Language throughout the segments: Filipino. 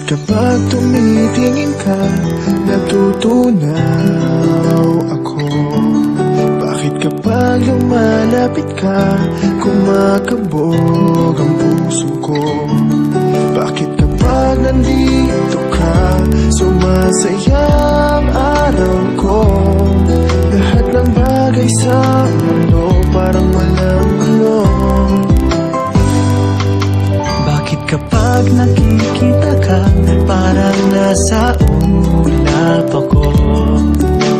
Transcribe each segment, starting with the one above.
kapag tumitingin ka, natutunaw ako? Bakit kapag lumalapit ka, kumakabog ang puso ko? Bakit kapag nandito ka, sumasaya ang araw ko? Lahat ng bagay sa mundo parang walang gulo. Bakit kapag nakikita ka, parang nasa ulap ako?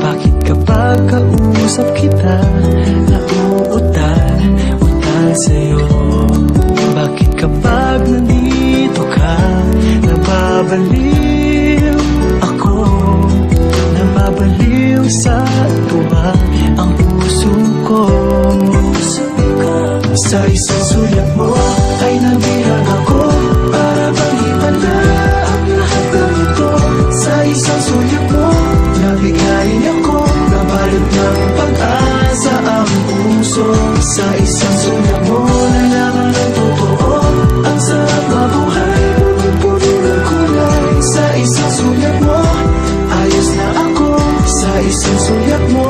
Bakit kapag kausap kita, nauutal sa'yo? Bakit kapag nandito ka, nababaliw ako? Nababaliw sa tuwa ang puso ko. Sa isang sulat mo ay nabihag ako, para bang himala ang lahat ng ito. Sa isang sulat mo, nabigayin ako, nabalot ng pag-asa ang puso. Sa isang sulat mo, nalaman ng totoo, ang sarap mabuhay, punong-puno ng kulay. Sa isang sulat mo, ayos na ako. Sa isang sulat mo,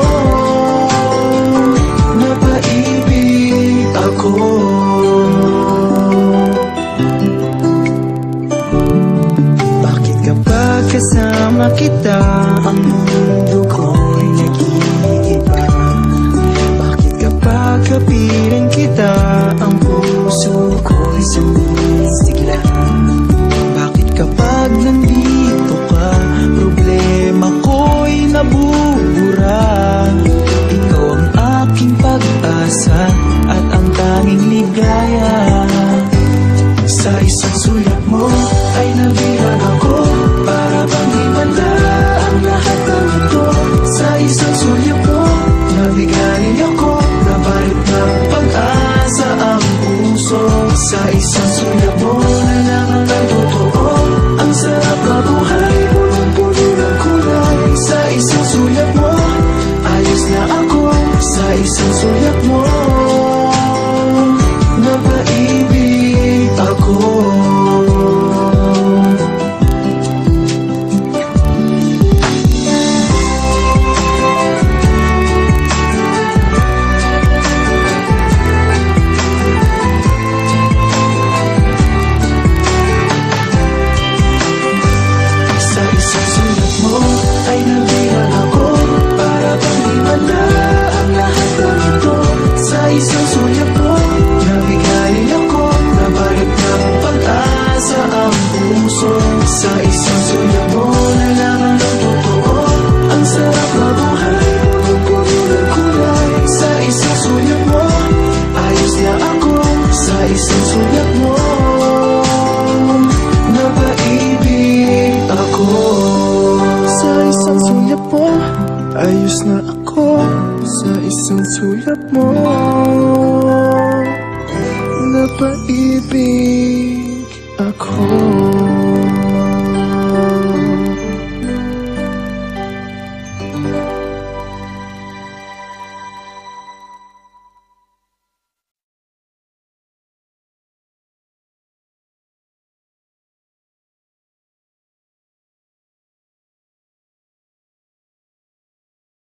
napaibig ako. Bakit kapag kasama kita, ang mundo ko'y nag-iiba? Bakit kapag kapiling kita, ang puso ko'y sumisigla? Bakit kapag nandito ka, problema ko'y nabubura? Ikaw ang aking pag-asa at ang tanging ligaya. Sa isang sulat mo ay nabihag ako, para bang himala ang lahat ng ito. Sa isang sulat mo, nabigayin ako, nabalot ng pag-asa ang puso. Sa isang sulat mo, nalaman ng totoo, ang sarap mabuhay, punong-puno ng kulay. Sa isang sulat mo, ayos na ako. Sa isang sulat mo, napaibig ako. Sa isang sulat mo ay nabihag ako, para bang himala ang lahat ng ito. Sa isang sulat mo, nabigayin ako, nabalot ng pag-asa ang puso. Sa isang sulat mo, nalaman ng totoo, ang sarap mabuhay, punong-puno ng kulay. Sa isang sulat mo, ayos na ako. Sa isang sulat mo, napaibig ako. Sa isang sulat mo, ayos na ako. Sa isang sulat mo, napaibig ako.